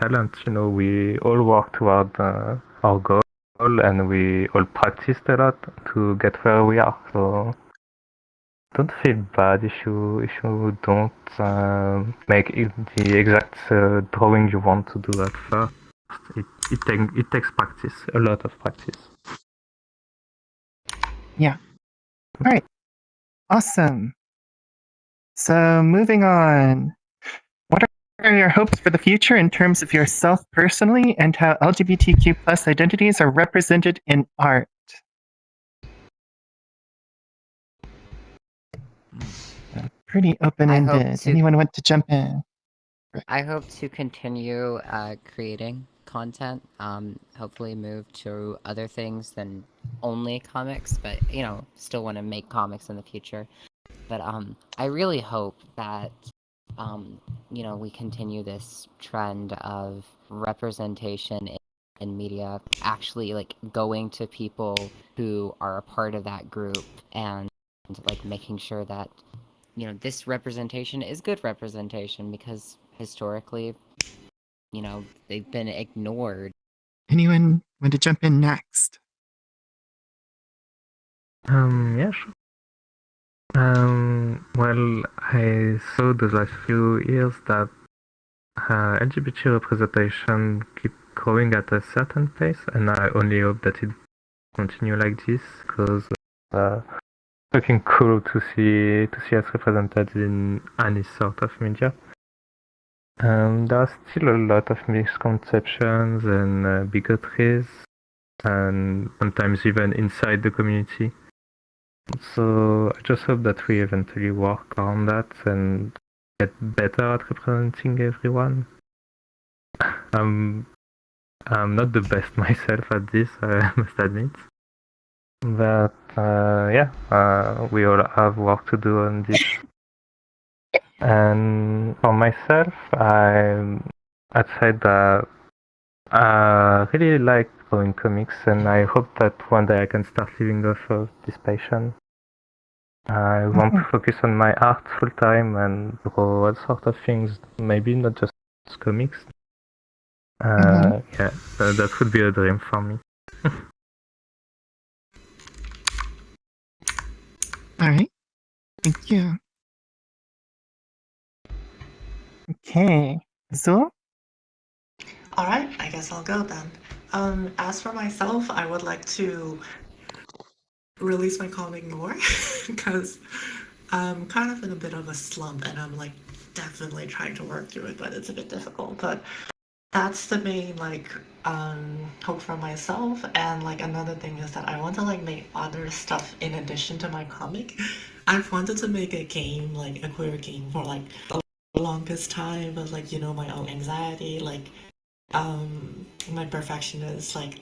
talent. You know, we all work toward our goal, and we all practiced a lot to get where we are. So don't feel bad if you don't make the exact drawing you want to do at first. It takes practice, a lot of practice. Yeah. All right. Awesome. So moving on. What are your hopes for the future in terms of yourself personally and how LGBTQ plus identities are represented in art? Pretty open-ended. Anyone want to jump in? I hope to continue creating content, hopefully move to other things than only comics, but, you know, still want to make comics in the future. But I really hope that, you know, we continue this trend of representation in media, actually, like, going to people who are a part of that group and, like, making sure that, you know, this representation is good representation, because historically, you know, they've been ignored. Anyone want to jump in next? Yeah, sure. Well, I saw the last few years that LGBT representation keep growing at a certain pace, and I only hope that it continue like this, because fucking cool to see us represented in any sort of media. There are still a lot of misconceptions and bigotries, and sometimes even inside the community. So I just hope that we eventually work on that and get better at representing everyone. I'm not the best myself at this, I must admit. But we all have work to do on this. And for myself, I'd say that I really like drawing comics, and I hope that one day I can start living off of this passion. I want to focus on my art full time and draw all sorts of things, maybe not just comics. Yeah, that would be a dream for me. All right. Thank you. Okay. Azul? All right, I guess I'll go then. As for myself, I would like to release my comic more because I'm kind of in a bit of a slump and I'm like definitely trying to work through it, but it's a bit difficult. But that's the main like hope for myself. And like another thing is that I want to like make other stuff in addition to my comic. I've wanted to make a game, like a queer game, for like the longest time, but like, you know, my own anxiety, like my perfectionist like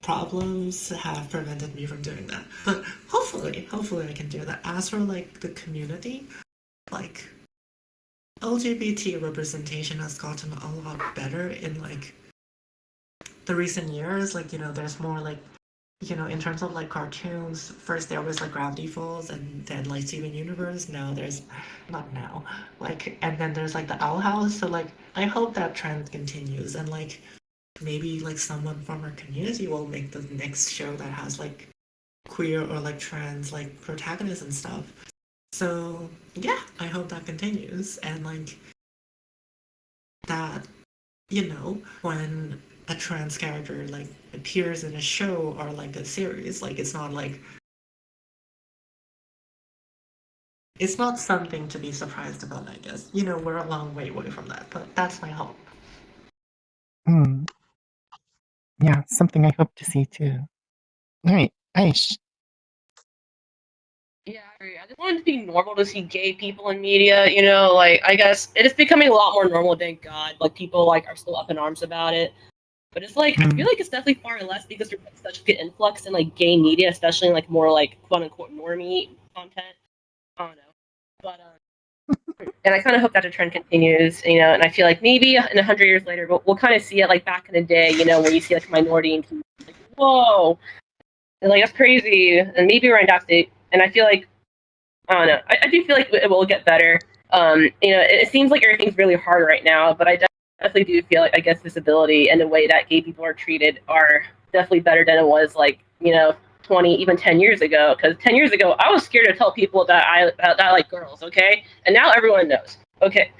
problems have prevented me from doing that. But hopefully I can do that. As for like the community, like LGBT representation has gotten a lot better in like the recent years. Like, you know, there's more like in terms of like cartoons, first there was like Gravity Falls and then like Steven Universe. Now there's not now. Like and then there's like the Owl House. So like I hope that trend continues and like maybe like someone from our community will make the next show that has like queer or like trans like protagonists and stuff. So yeah, I hope that continues and like that, when a trans character like appears in a show or like a series, like it's not like it's not something to be surprised about, I guess. We're a long way away from that, but that's my hope. Hmm. Yeah, something I hope to see too. All right, Aish. Yeah, I agree. I just want it to be normal to see gay people in media. Like I guess it is becoming a lot more normal. Thank God. Like people like are still up in arms about it. But it's like I feel like it's definitely far less because there's such a good influx in like gay media, especially in like more like quote unquote normie content. I don't know, but and I kind of hope that the trend continues. And I feel like maybe in 100 years later, we'll kind of see it like back in the day. When you see like a minority and like whoa, and like that's crazy, and maybe we're in that state. And I feel like I don't know. I do feel like it will get better. It seems like everything's really hard right now, but I definitely do feel like I guess visibility and the way that gay people are treated are definitely better than it was like 20 even 10 years ago. Because 10 years ago I was scared to tell people that I like girls. Okay, and now everyone knows. Okay.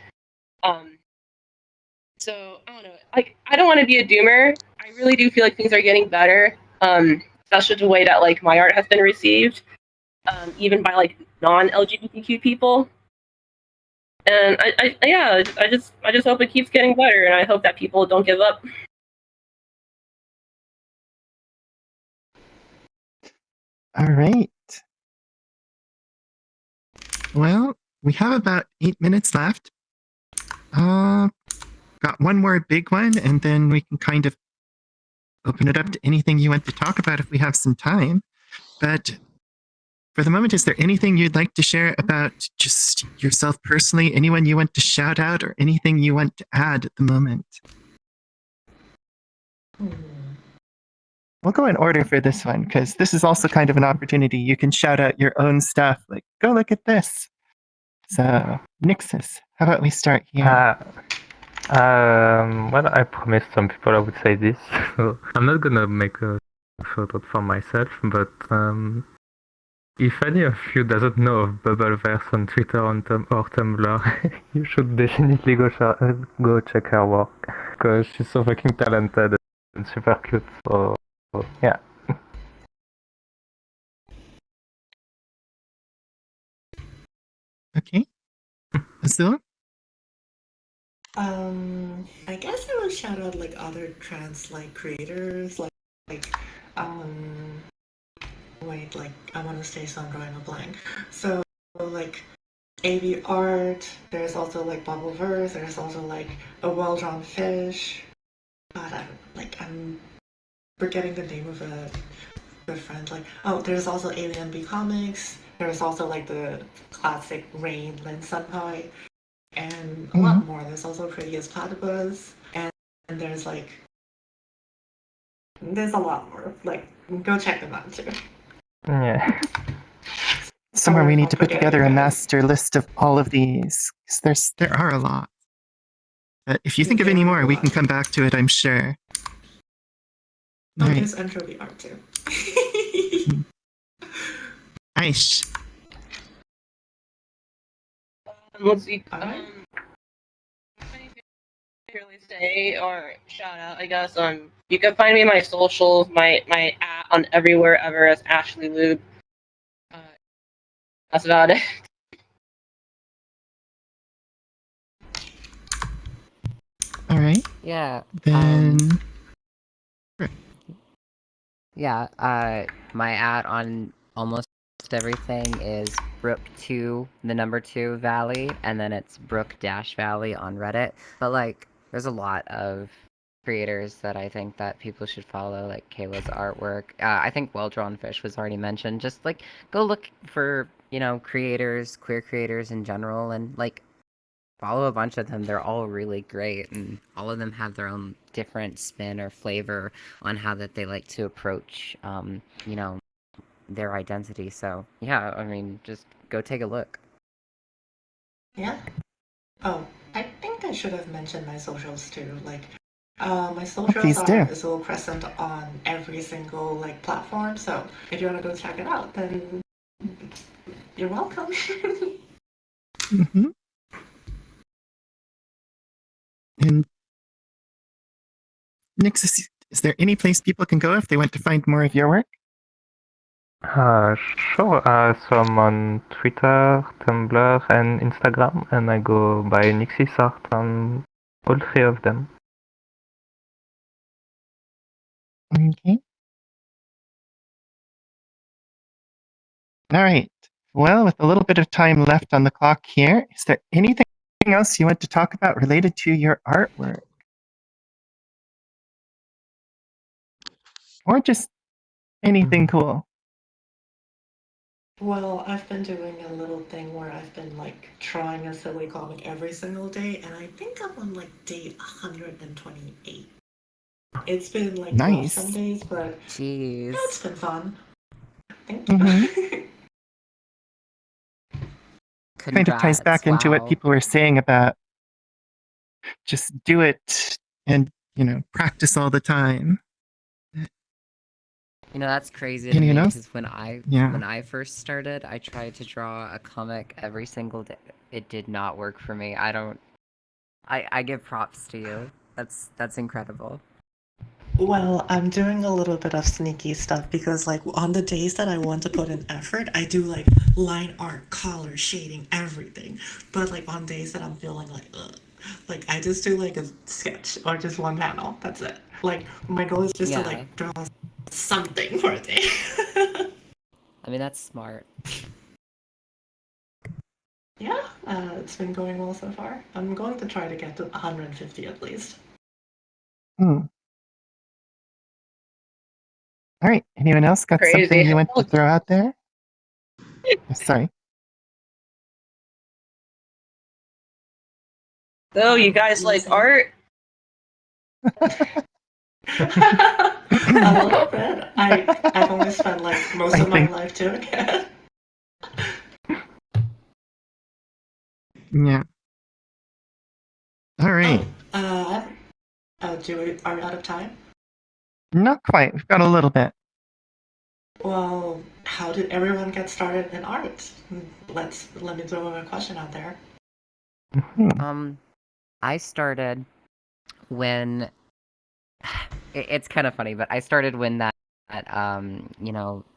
So I don't know. Like I don't want to be a doomer. I really do feel like things are getting better. Especially the way that like my art has been received, even by like non-LGBTQ people. And I just hope it keeps getting better, and I hope that people don't give up. All right. Well, we have about 8 minutes left. Got one more big one, and then we can kind of open it up to anything you want to talk about if we have some time. But for the moment, is there anything you'd like to share about just yourself personally? Anyone you want to shout out or anything you want to add at the moment? We'll go in order for this one because this is also kind of an opportunity. You can shout out your own stuff, like, go look at this. So, Nixus, how about we start here? Well, I promised some people I would say this, so I'm not gonna make a shout out for myself, but if any of you doesn't know of Bubbleverse on Twitter or Tumblr, you should definitely go check her work, because she's so fucking talented and super cute, so yeah. Okay. Azul? I guess I would shout out like other trans like creators, like wait, like I want to say so I'm drawing a blank. So like AV art, there's also like Bubbleverse, there's also like a well-drawn fish. God, I'm forgetting the name of a good friend. Like, oh, there's also Alien B Comics. There's also like the classic Rain Lin Senpai, and a lot more. There's also Prettiest Platypus, and there's there's a lot more. Like, go check them out too. Yeah. Somewhere we need to put together a master list of all of these. 'Cause there are a lot. But if you think of any more, we can come back to it, I'm sure. Oh, there's Entropy art too. Aish. Let's see. Really say or shout out, I guess. You can find me on my socials. My at on everywhere ever as Ashley Lube. That's about it. All right. Yeah. Then. Yeah. My ad on almost everything is Brook2, the number 2 Valley, and then it's Brook-Valley on Reddit. But like, there's a lot of creators that I think that people should follow, like Kayla's artwork. I think Well Drawn Fish was already mentioned. Just like go look for creators, queer creators in general, and like follow a bunch of them. They're all really great, and all of them have their own different spin or flavor on how that they like to approach, you know, their identity. So yeah, I mean, just go take a look. Yeah. Oh, I think I should have mentioned my socials too. Like, my socials please are do. Azul Crescent on every single like platform. So if you want to go check it out, then you're welcome. Hmm. And Nix, is there any place people can go if they want to find more of your work? Sure. So I'm on Twitter, Tumblr, and Instagram, and I go by Nixisart on all three of them. Okay. All right. Well, with a little bit of time left on the clock here, is there anything else you want to talk about related to your artwork? Or just anything cool? Well, I've been doing a little thing where I've been like trying a silly comic every single day, and I think I'm on like day 128. It's been like rough some Nice. days, but Jeez. yeah, it's been fun. Thank you. Mhm. Kind of ties back into what Wow. people were saying about just do it and, practice all the time. You know, that's crazy to And, me because when yeah. I first started, I tried to draw a comic every single day. It did not work for me. I give props to you. That's incredible. Well, I'm doing a little bit of sneaky stuff because, like, on the days that I want to put in effort, I do like line art, color, shading, everything. But like on days that I'm feeling like, ugh, like I just do like a sketch or just one panel. That's it. Like my goal is just to Yeah. like draw something for a day. I mean, that's smart. Yeah, it's been going well so far. I'm going to try to get to 150 at least. Hmm. All right. Anyone else got Crazy. something you want to throw out there? Sorry. So you guys like art? A little bit. I've only spent like most of my life doing it. Yeah. All right. Are we out of time? Not quite. We've got a little bit. Well, how did everyone get started in art? Let me throw a question out there. Mhm. I started when it's kind of funny, but I started when that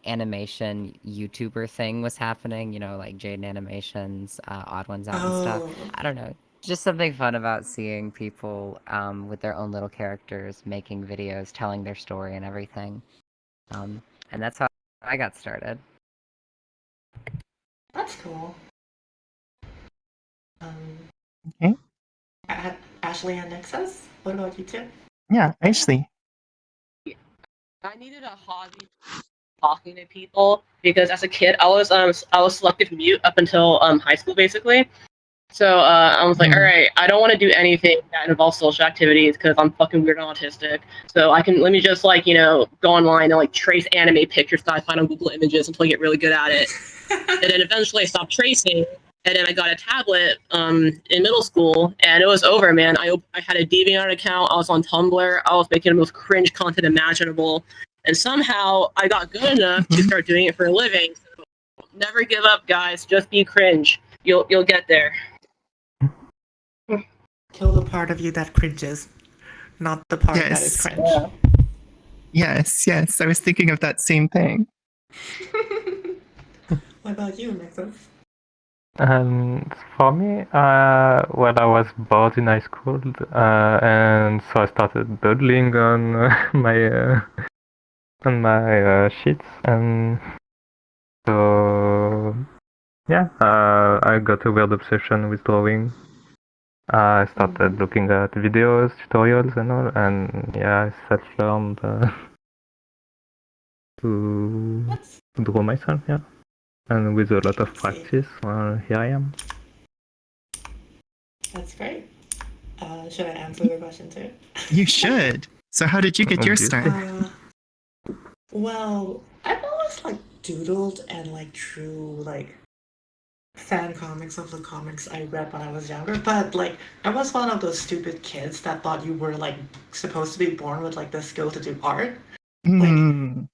animation YouTuber thing was happening, like Jaden Animations, Odd Ones Out and stuff. Oh, I don't know. Just something fun about seeing people with their own little characters making videos, telling their story and everything. And that's how I got started. that's cool. Okay. Ashley and Nexus, what about you two? Yeah, Ashley. I needed a hobby talking to people because as a kid I was selective mute up until high school basically. So I was like, all right, I don't want to do anything that involves social activities because I'm fucking weird and autistic. So let me just go online and like trace anime pictures that I find on Google Images until I get really good at it. And then eventually I stopped tracing. And then I got a tablet in middle school, and it was over, man. I had a DeviantArt account. I was on Tumblr. I was making the most cringe content imaginable. And somehow I got good enough to start doing it for a living. So never give up, guys. Just be cringe. You'll get there. Kill the part of you that cringes, not the part that is Yes. cringe. Yes. I was thinking of that same thing. What about you, Nexus? For me, well, I was bored in high school, and so I started doodling on my sheets, and so yeah, I got a weird obsession with drawing. I started looking at videos, tutorials, and all, and yeah, I self-learned to draw myself, yeah. And with a lot of practice, well, here I am. That's great. Should I answer the question too? You should. So how did you get your Obviously. start? Well, I've always like doodled and like drew like fan comics of the comics I read when I was younger, but like I was one of those stupid kids that thought you were like supposed to be born with like the skill to do art. Like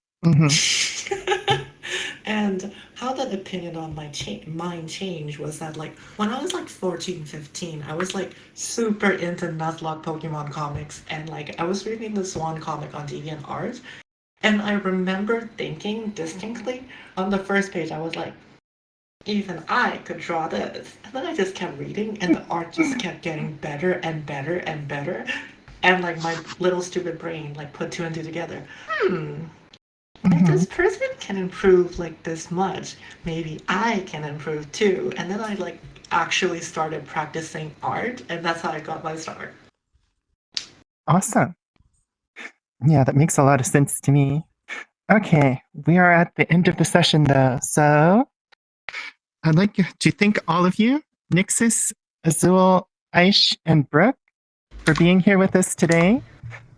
and how that opinion on my mind changed was that like when I was like 14, 15, I was like super into Nuzlocke Pokemon comics, and like I was reading the Swan comic on DeviantArt, and I remember thinking distinctly on the first page, I was like, even I could draw this. And then I just kept reading, and the art just kept getting better and better and better. And like my little stupid brain like put two and two together. If this person can improve like this much, maybe I can improve too. And then I like actually started practicing art, and that's how I got my start. Awesome. Yeah, that makes a lot of sense to me. Okay, we are at the end of the session though, so I'd like to thank all of you, Nixis, Azul, Aish, and Brooke, for being here with us today.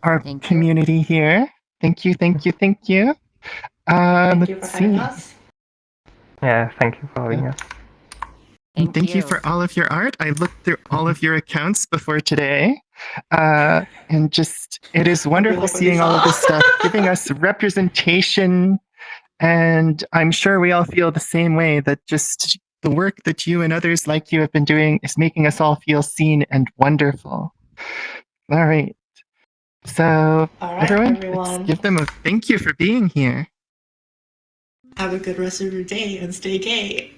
Our Thank you. community here. Thank you, thank you, thank you. Thank you for Let's having see. us. Yeah, thank you for having us. Thank you for all of your art. I looked through all of your accounts before today. And just, it is wonderful like what you seeing all of saw. this stuff, giving us representation. And I'm sure we all feel the same way, that just the work that you and others like you have been doing is making us all feel seen and wonderful. All right. So, All right, everyone, everyone. let's give them a thank you for being here. Have a good rest of your day and stay gay.